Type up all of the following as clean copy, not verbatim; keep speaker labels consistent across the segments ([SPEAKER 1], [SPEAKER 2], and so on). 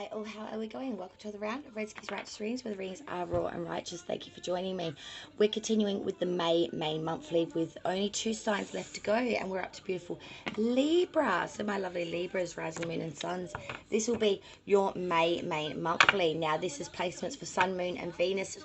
[SPEAKER 1] Hey, oh, how are we going? Welcome to the round of Redski's Righteous Readings, where the readings are raw and righteous. Thank you for joining me. We're continuing with the May monthly with only 2 signs left to go, and we're up to beautiful Libra. So my lovely Libras, rising moon and suns, this will be your May monthly. Now this is placements for Sun, Moon and Venus,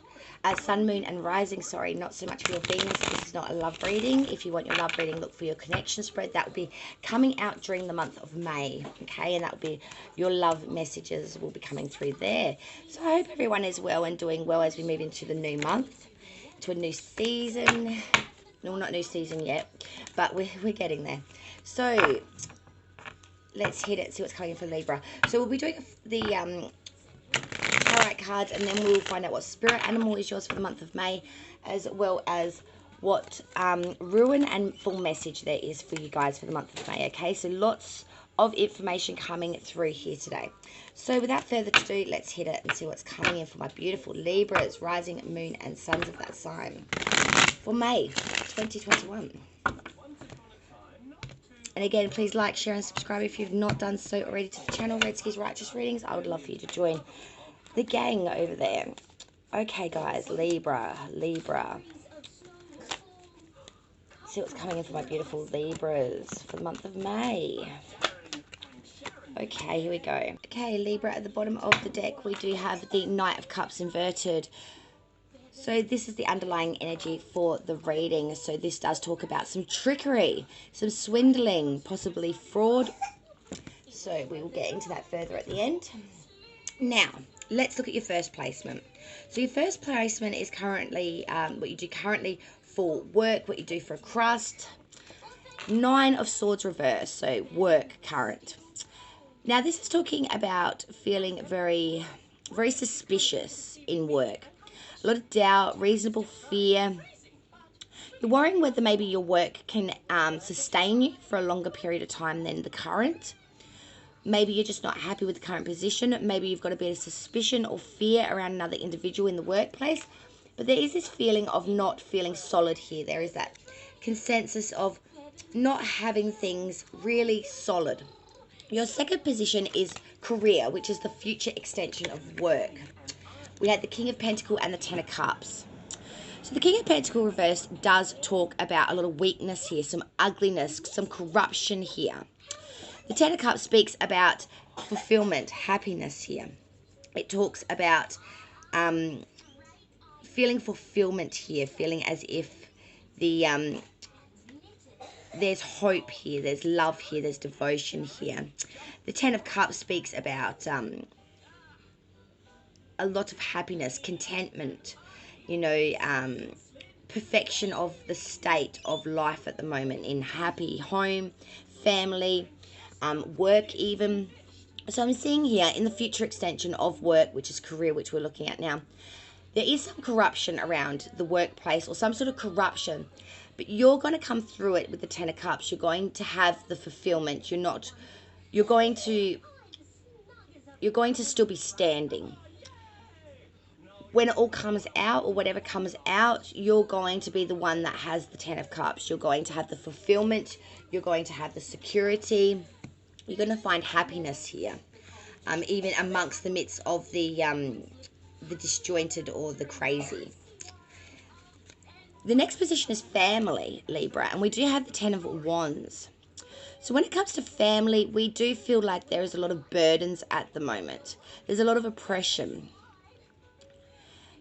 [SPEAKER 1] Sun, Moon and Rising, sorry, not so much for your Venus. This is not a love reading. If you want your love reading, look for your connection spread. That will be coming out during the month of May, okay, and that will be your love messages will be coming through there. So I hope everyone is well and doing well as we move into the new month, to a new season. No, not new season yet, but we're getting there. So let's hit it, see what's coming in for Libra. So we'll be doing the tarot cards, and then we'll find out what spirit animal is yours for the month of May, as well as what ruin and full message there is for you guys for the month of May. Okay, so lots of information coming through here today. So without further ado, let's hit it and see what's coming in for my beautiful Libras, rising moon and suns of that sign for May 2021. And again, please like, share and subscribe if you've not done so already to the channel Redski's Righteous Readings. I would love for you to join the gang over there. Okay guys, Libra. See what's coming in for my beautiful Libras for the month of May. Okay, here we go. Okay, Libra, at the bottom of the deck, we do have the Knight of Cups inverted. So this is the underlying energy for the reading. So this does talk about some trickery, some swindling, possibly fraud. So we will get into that further at the end. Now, let's look at your first placement. So your first placement is currently what you do currently for work, what you do for a crust. 9 of Swords reverse, so work current. Now this is talking about feeling very suspicious in work. A lot of doubt, reasonable fear. You're worrying whether maybe your work can sustain you for a longer period of time than the current. Maybe you're just not happy with the current position. Maybe you've got a bit of suspicion or fear around another individual in the workplace. But there is this feeling of not feeling solid here. There is that consensus of not having things really solid. Your second position is career, which is the future extension of work. We had the King of Pentacles and the Ten of Cups. So the King of Pentacles reverse does talk about a lot of weakness here, some ugliness, some corruption here. The Ten of Cups speaks about fulfillment, happiness here. It talks about feeling fulfillment here, feeling as if the there's hope here, there's love here, there's devotion here. The Ten of Cups speaks about a lot of happiness, contentment, you know, perfection of the state of life at the moment, in happy home, family, work even. So I'm seeing here in the future extension of work, which is career, which we're looking at now, there is some corruption around the workplace, or some sort of corruption, but you're going to come through it with the Ten of Cups. You're going to have the fulfillment. You're going to still be standing. When it all comes out, or whatever comes out, you're going to be the one that has the Ten of Cups. You're going to have the fulfillment. You're going to have the security. You're going to find happiness here, even amongst the midst of the disjointed or the crazy. The next position is family, Libra, and we do have the Ten of Wands. So when it comes to family, we do feel like there is a lot of burdens at the moment. There's a lot of oppression.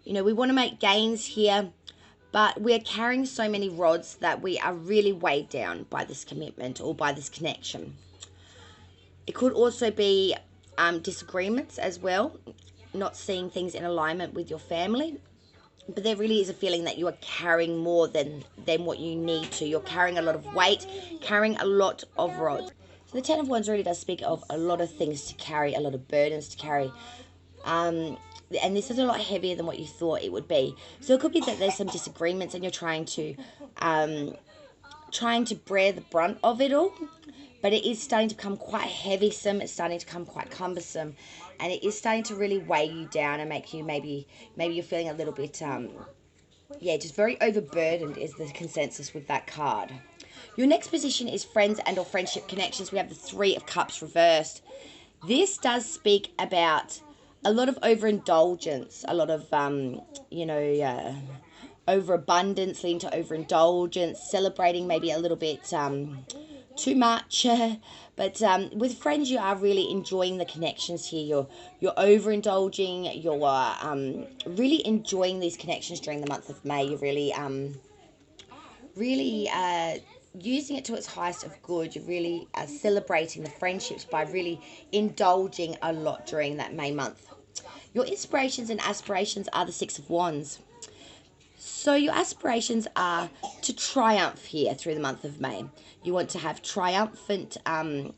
[SPEAKER 1] You know, we want to make gains here, but we're carrying so many rods that we are really weighed down by this commitment or by this connection. It could also be disagreements as well, not seeing things in alignment with your family. But there really is a feeling that you are carrying more than what you need to. You're carrying a lot of weight, carrying a lot of rods. So the Ten of Wands really does speak of a lot of things to carry, a lot of burdens to carry. And this is a lot heavier than what you thought it would be. So it could be that there's some disagreements and you're trying to bear the brunt of it all. But it is starting to become quite heavysome. It's starting to become quite cumbersome. And it is starting to really weigh you down and make you maybe you're feeling a little bit, just very overburdened is the consensus with that card. Your next position is friends and or friendship connections. We have the Three of Cups reversed. This does speak about a lot of overindulgence, a lot of, overabundance leading to overindulgence, celebrating maybe a little bit too much. But with friends, you are really enjoying the connections here. You're overindulging. You're really enjoying these connections during the month of May. You're really using it to its highest of good. You're really celebrating the friendships by really indulging a lot during that May month. Your inspirations and aspirations are the Six of Wands. So your aspirations are to triumph here through the month of May. You want to have triumphant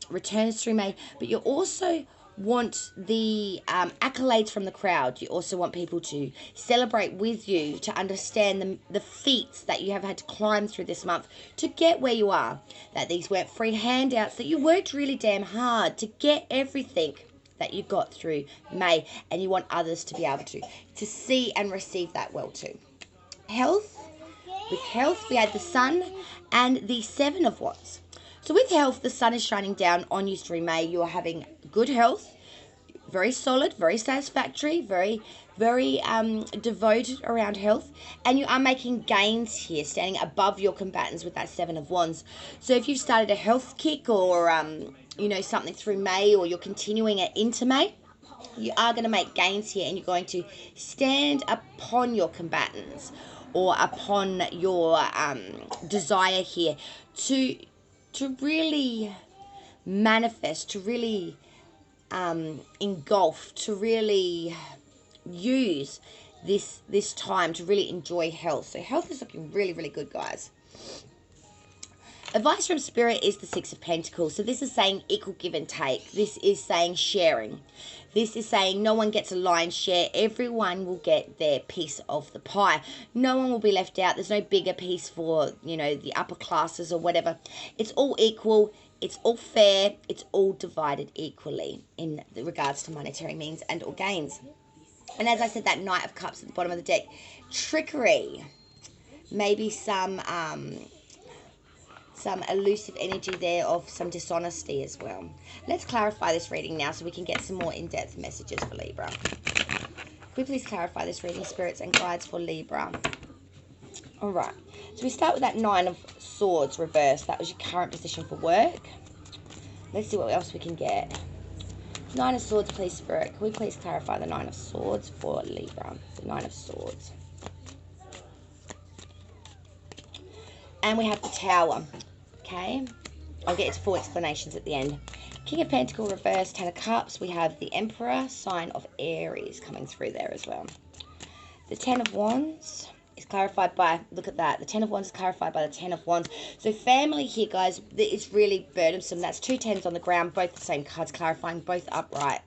[SPEAKER 1] returns through May, but you also want the accolades from the crowd. You also want people to celebrate with you, to understand the feats that you have had to climb through this month to get where you are. That these weren't free handouts, that you worked really damn hard to get everything that you got through May, and you want others to be able to see and receive that well too. Health. With health, we had the Sun and the Seven of Wands. So with health, the sun is shining down on you through May. You are having good health, very solid, very satisfactory, very devoted around health, and you are making gains here, standing above your combatants with that Seven of Wands. So if you've started a health kick or something through May, or you're continuing it into May, you are going to make gains here, and you're going to stand upon your combatants or upon your desire here to really manifest, to really engulf, to really use this time to really enjoy health. So health is looking really, really good, guys. Advice from Spirit is the Six of Pentacles. So this is saying equal give and take. This is saying sharing. This is saying no one gets a lion's share. Everyone will get their piece of the pie. No one will be left out. There's no bigger piece for, the upper classes or whatever. It's all equal. It's all fair. It's all divided equally in regards to monetary means and or gains. And as I said, that Knight of Cups at the bottom of the deck. Trickery. Maybe some elusive energy there of some dishonesty as well. Let's clarify this reading now so we can get some more in-depth messages for Libra. Could we please clarify this reading, spirits and guides for Libra? All right. So we start with that Nine of Swords reversed. That was your current position for work. Let's see what else we can get. Nine of Swords, please, Spirit. Can we please clarify the Nine of Swords for Libra? The Nine of Swords. And we have the Tower. Okay, I'll get to full explanations at the end. King of Pentacles reverse, Ten of Cups. We have the Emperor, sign of Aries, coming through there as well. The Ten of Wands is clarified by, look at that, the Ten of Wands is clarified by the Ten of Wands. So family here, guys, it's really burdensome. That's two tens on the ground, both the same cards, clarifying both upright.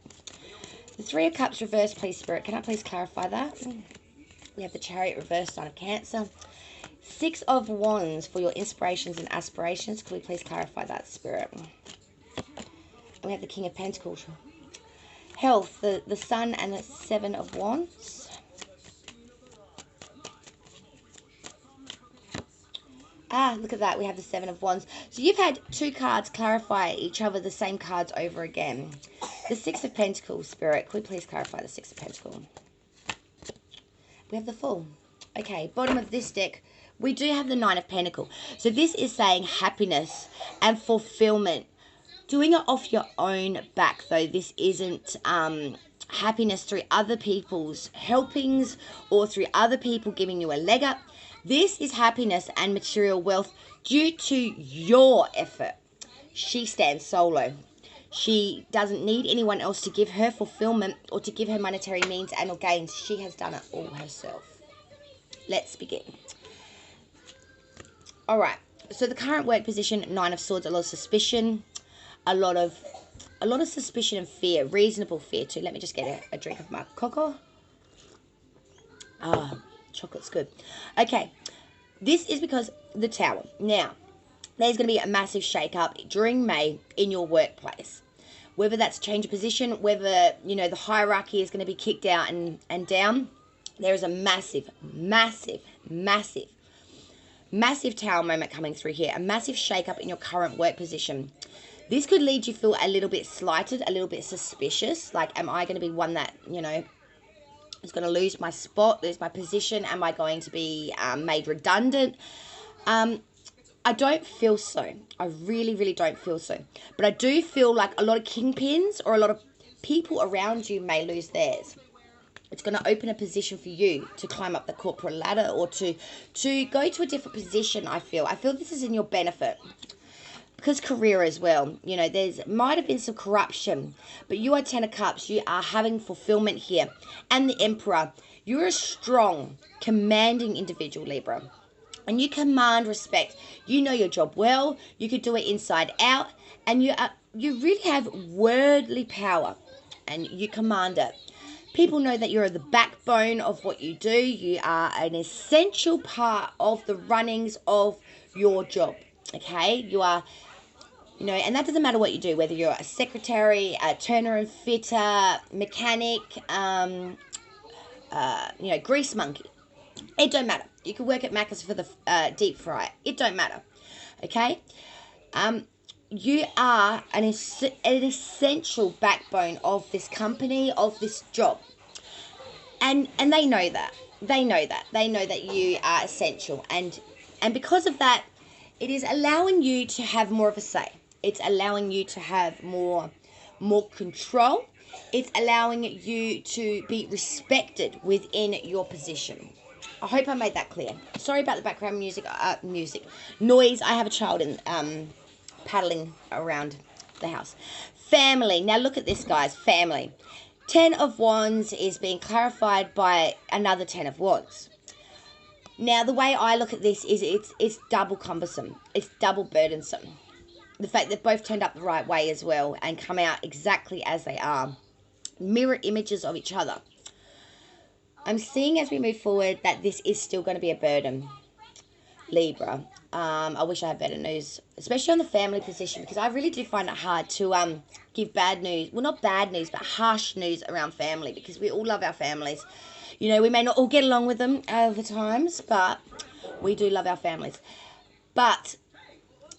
[SPEAKER 1] The Three of Cups reverse, please, Spirit. Can I please clarify that? We have the Chariot reverse, sign of Cancer. Six of Wands for your inspirations and aspirations. Could we please clarify that, Spirit? And we have the King of Pentacles. Health, the Sun and the Seven of Wands. Look at that. We have the Seven of Wands. So you've had two cards clarify each other, the same cards over again. The Six of Pentacles, Spirit. Could we please clarify the Six of Pentacles? We have the Fool. Okay, bottom of this deck, we do have the Nine of Pentacles. So this is saying happiness and fulfillment. Doing it off your own back, though. This isn't happiness through other people's helpings or through other people giving you a leg up. This is happiness and material wealth due to your effort. She stands solo. She doesn't need anyone else to give her fulfillment or to give her monetary means and or gains. She has done it all herself. Let's begin. All right. So the current work position, Nine of Swords, a lot of suspicion, a lot of suspicion and fear, reasonable fear too. Let me just get a drink of my cocoa. Chocolate's good. Okay. This is because the Tower. Now, there's going to be a massive shake-up during May in your workplace. Whether that's change of position, whether, the hierarchy is going to be kicked out and down. There is a massive, massive, massive, massive Tower moment coming through here. A massive shake-up in your current work position. This could lead you to feel a little bit slighted, a little bit suspicious. Like, am I going to be one that, you know, is going to lose my spot, lose my position? Am I going to be made redundant? I don't feel so. I really, really don't feel so. But I do feel like a lot of kingpins or a lot of people around you may lose theirs. It's going to open a position for you to climb up the corporate ladder or to go to a different position, I feel. I feel this is in your benefit. Because career as well, you know, there's might have been some corruption, but you are 10 of Cups. You are having fulfillment here. And the Emperor, you're a strong, commanding individual, Libra. And you command respect. You know your job well. You could do it inside out. And you really have worldly power. And you command it. People know that you're the backbone of what you do. You are an essential part of the runnings of your job. Okay? You are, you know, and that doesn't matter what you do. Whether you're a secretary, a turner and fitter, mechanic, you know, grease monkey. It don't matter. You can work at Macca's for the deep fry. It don't matter. Okay? You are an essential backbone of this company, of this job. And they know that. They know that. They know that you are essential. And because of that, it is allowing you to have more of a say. It's allowing you to have more control. It's allowing you to be respected within your position. I hope I made that clear. Sorry about the background noise. I have a child paddling around the house. Family. Now look at this, guys. Family. 10 of Wands is being clarified by another 10 of Wands. Now, the way I look at this is it's double cumbersome. It's double burdensome. The fact that both turned up the right way as well and come out exactly as they are. Mirror images of each other. I'm seeing as we move forward that this is still going to be a burden, Libra. I wish I had better news, especially on the family position, because I really do find it hard to give bad news. Well, not bad news, but harsh news around family, because we all love our families. You know, we may not all get along with them all the times, but we do love our families. But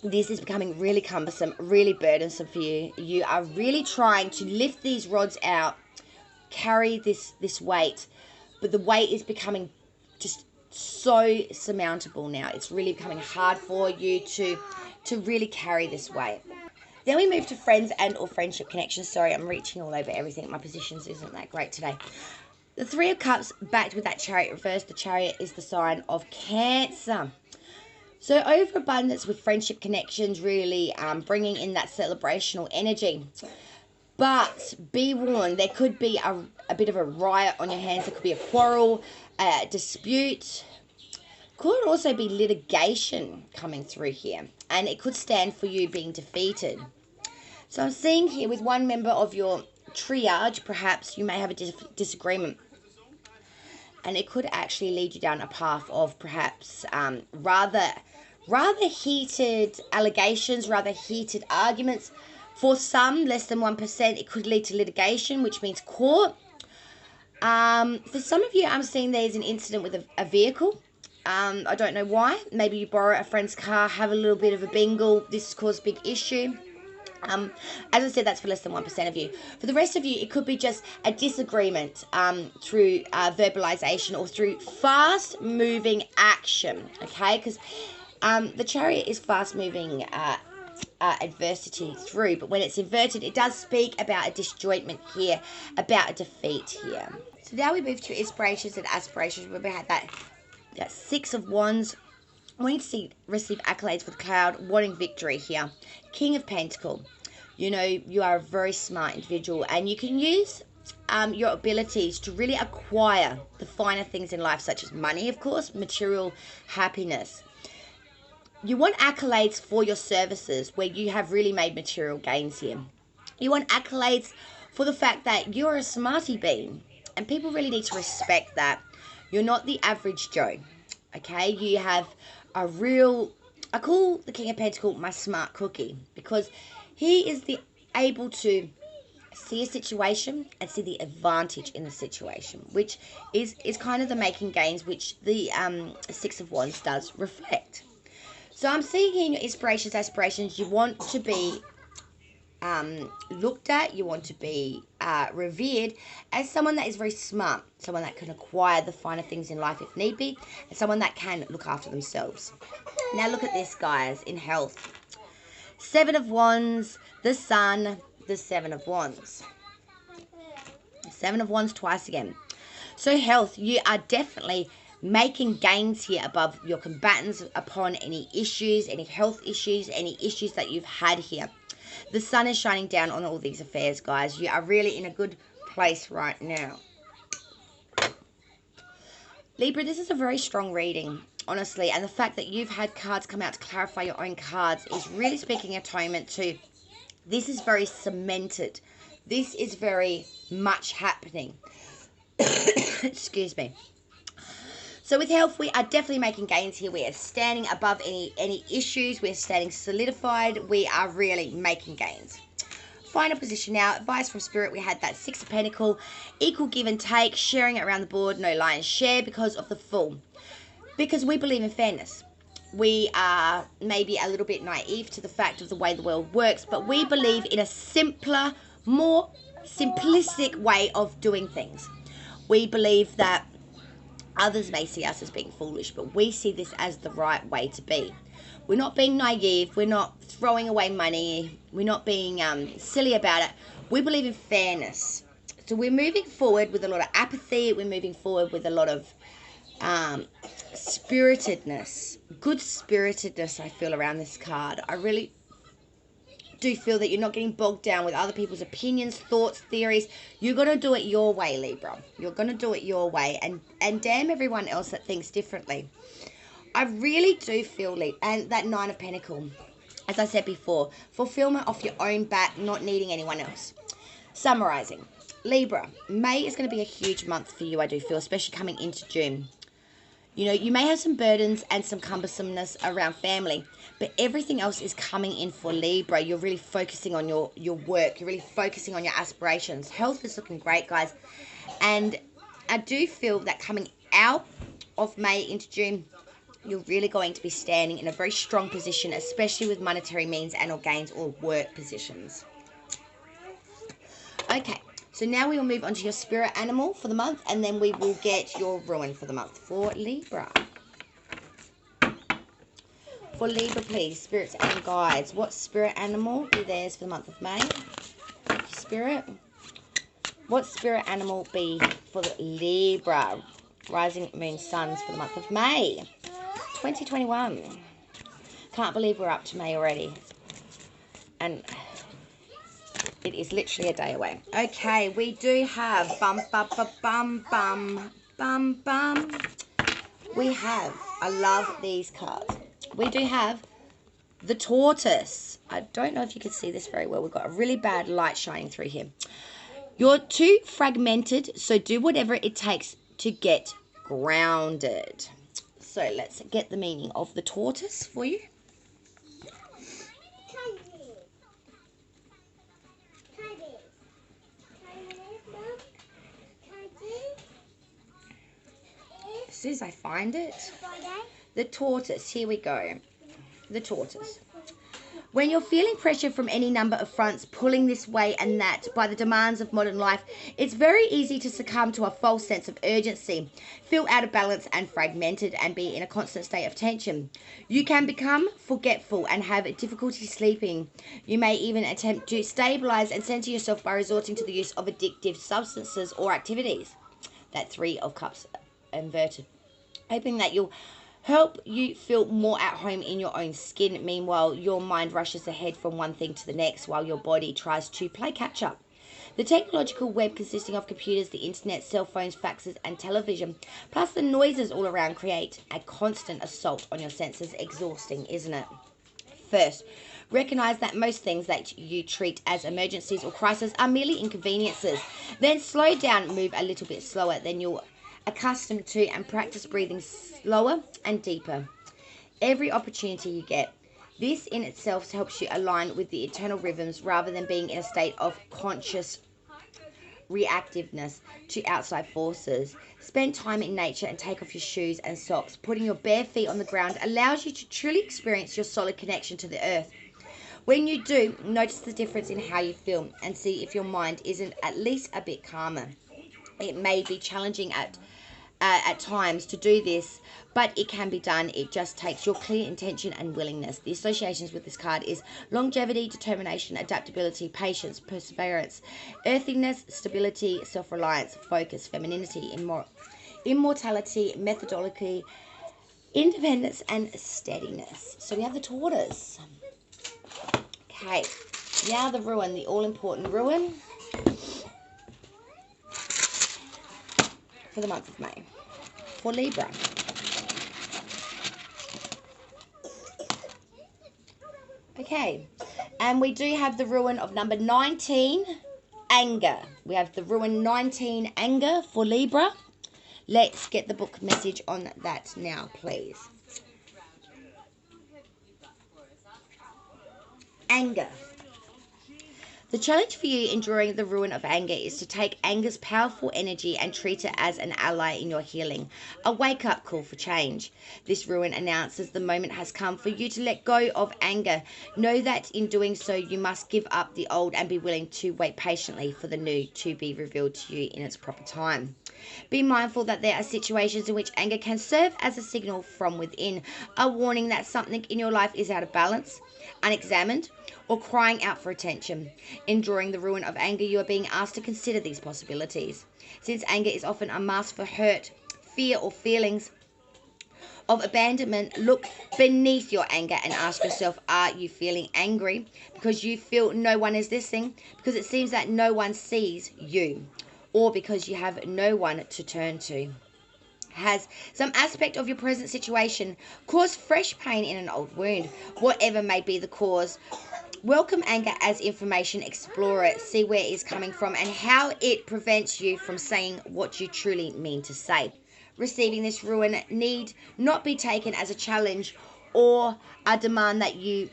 [SPEAKER 1] this is becoming really cumbersome, really burdensome for you. You are really trying to lift these rods out, carry this weight, but the weight is becoming just so surmountable now. It's really becoming hard for you to really carry this weight. Then we move to friends and or friendship connections. Sorry, I'm reaching all over everything. My positions isn't that great today. The 3 of Cups backed with that Chariot reversed. The Chariot is the sign of Cancer. So overabundance with friendship connections, really bringing in that celebrational energy. But be warned, there could be a bit of a riot on your hands. There could be a quarrel, a dispute. Could also be litigation coming through here. And it could stand for you being defeated. So I'm seeing here with one member of your triage, perhaps you may have a disagreement. And it could actually lead you down a path of perhaps rather heated allegations, rather heated arguments. For some, less than 1%, it could lead to litigation, which means court. For some of you, I'm seeing there's an incident with a vehicle. I don't know why. Maybe you borrow a friend's car, have a little bit of a bingle. This has caused a big issue. As I said, that's for less than 1% of you. For the rest of you, it could be just a disagreement through verbalization or through fast-moving action, okay? Because the Chariot is fast-moving adversity through, but when it's inverted, it does speak about a disjointment here, about a defeat here. So now we move to inspirations and aspirations. Remember, we had that 6 of Wands, wanting to receive accolades for the cloud, wanting victory here. King of Pentacles. You know, you are a very smart individual, and you can use your abilities to really acquire the finer things in life, such as money, of course, material happiness. You want accolades for your services where you have really made material gains here. You want accolades for the fact that you're a smarty bean, and people really need to respect that. You're not the average Joe, okay? You have a real, I call the King of Pentacles my smart cookie, because he is able to see a situation and see the advantage in the situation, which is kind of the making gains, which the 6 of Wands does reflect. So I'm seeing here in your inspirations, aspirations, you want to be looked at, you want to be revered as someone that is very smart, someone that can acquire the finer things in life if need be, and someone that can look after themselves. Now look at this, guys, in health. Seven of Wands, the Sun, the Seven of Wands. Seven of Wands twice again. So health, you are definitely making gains here above your combatants upon any issues, any health issues, any issues that you've had here. The sun is shining down on all these affairs, guys. You are really in a good place right now. Libra, this is a very strong reading, honestly. And the fact that you've had cards come out to clarify your own cards is really speaking atonement to this is very cemented. This is very much happening. Excuse me. So with health, we are definitely making gains here. We are standing above any issues. We're standing solidified. We are really making gains. Final position now. Advice from Spirit. We had that Six of Pentacles. Equal give and take. Sharing it around the board. No lion's share because of the Fool. Because we believe in fairness. We are maybe a little bit naive to the fact of the way the world works. But we believe in a simpler, more simplistic way of doing things. We believe that others may see us as being foolish, but we see this as the right way to be. We're not being naive. We're not throwing away money. We're not being silly about it. We believe in fairness. So we're moving forward with a lot of apathy. We're moving forward with a lot of spiritedness. Good spiritedness, I feel, around this card. I really do feel that you're not getting bogged down with other people's opinions, thoughts, theories. You're going to do it your way, Libra. You're going to do it your way. And damn everyone else that thinks differently. I really do feel, and that Nine of Pentacles, as I said before, fulfillment off your own back, not needing anyone else. Summarizing. Libra, May is going to be a huge month for you, I do feel, especially coming into June. You know, you may have some burdens and some cumbersomeness around family, but everything else is coming in for Libra. You're really focusing on your work. You're really focusing on your aspirations. Health is looking great, guys. And I do feel that coming out of May into June, you're really going to be standing in a very strong position, especially with monetary means and or gains or work positions. Okay. So now we will move on to your spirit animal for the month, and then we will get your ruin for the month for Libra. For Libra, please, spirits and guides. What spirit animal be theirs for the month of May? Thank you, Spirit. What spirit animal be for the Libra, rising moon suns for the month of May 2021? Can't believe we're up to May already. And it is literally a day away. Okay, we do have we have, I love these cards. We do have the Tortoise. I don't know if you can see this very well. We've got a really bad light shining through here. You're too fragmented, so do whatever it takes to get grounded. So let's get the meaning of the Tortoise for you. As soon as I find it. The Tortoise. Here we go. The Tortoise. When you're feeling pressure from any number of fronts, pulling this way and that by the demands of modern life, it's very easy to succumb to a false sense of urgency, feel out of balance and fragmented, and be in a constant state of tension. You can become forgetful and have difficulty sleeping. You may even attempt to stabilize and center yourself by resorting to the use of addictive substances or activities. That Three of Cups inverted. Hoping that you'll help you feel more at home in your own skin. Meanwhile, your mind rushes ahead from one thing to the next while your body tries to play catch up. The technological web, consisting of computers, the internet, cell phones, faxes and television, plus the noises all around, create a constant assault on your senses. Exhausting, isn't it? First, recognize that most things that you treat as emergencies or crises are merely inconveniences. Then slow down, move a little bit slower than you're accustomed to, and practice breathing slower and deeper every opportunity you get. This in itself helps you align with the internal rhythms rather than being in a state of conscious reactiveness to outside forces. Spend time in nature and take off your shoes and socks. Putting your bare feet on the ground allows you to truly experience your solid connection to the earth. When you do, notice the difference in how you feel and see if your mind isn't at least a bit calmer. It may be challenging at times to do this, but it can be done. It just takes your clear intention and willingness. The associations with this card is longevity, determination, adaptability, patience, perseverance, earthiness, stability, self-reliance, focus, femininity, immortality, methodology, independence, and steadiness. So we have the tortoise. Okay, now the ruin, the all-important ruin for the month of May for Libra. Okay, and we do have the ruin of number 19, anger. We have the ruin 19, anger for Libra. Let's get the book message on that now, please. Anger. The challenge for you in drawing the ruin of anger is to take anger's powerful energy and treat it as an ally in your healing, a wake-up call for change. This ruin announces the moment has come for you to let go of anger. Know that in doing so, you must give up the old and be willing to wait patiently for the new to be revealed to you in its proper time. Be mindful that there are situations in which anger can serve as a signal from within, a warning that something in your life is out of balance, unexamined, or crying out for attention. In drawing the ruin of anger, you are being asked to consider these possibilities. Since anger is often a mask for hurt, fear, or feelings of abandonment, look beneath your anger and ask yourself, are you feeling angry because you feel no one is listening, because it seems that no one sees you, or because you have no one to turn to? Has some aspect of your present situation caused fresh pain in an old wound? Whatever may be the cause, welcome anger as information, explore it, see where it is coming from and how it prevents you from saying what you truly mean to say. Receiving this ruin need not be taken as a challenge or a demand that you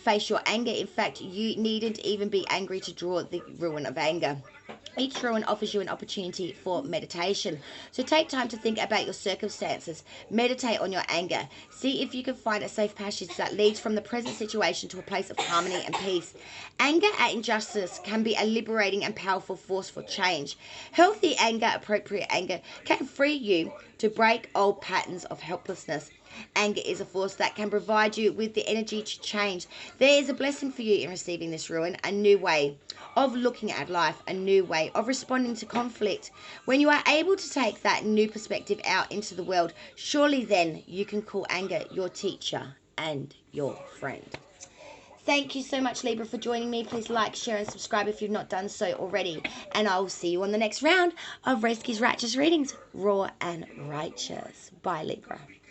[SPEAKER 1] face your anger. In fact, you needn't even be angry to draw the ruin of anger. Each ruin offers you an opportunity for meditation. So take time to think about your circumstances. Meditate on your anger. See if you can find a safe passage that leads from the present situation to a place of harmony and peace. Anger at injustice can be a liberating and powerful force for change. Healthy anger, appropriate anger, can free you to break old patterns of helplessness. Anger is a force that can provide you with the energy to change. There is a blessing for you in receiving this ruin, a new way of looking at life, a new way of responding to conflict. When you are able to take that new perspective out into the world, surely then you can call anger your teacher and your friend. Thank you so much, Libra, for joining me. Please like, share, and subscribe if you've not done so already. And I will see you on the next round of Reiski's Righteous Readings, Raw and Righteous. Bye, Libra.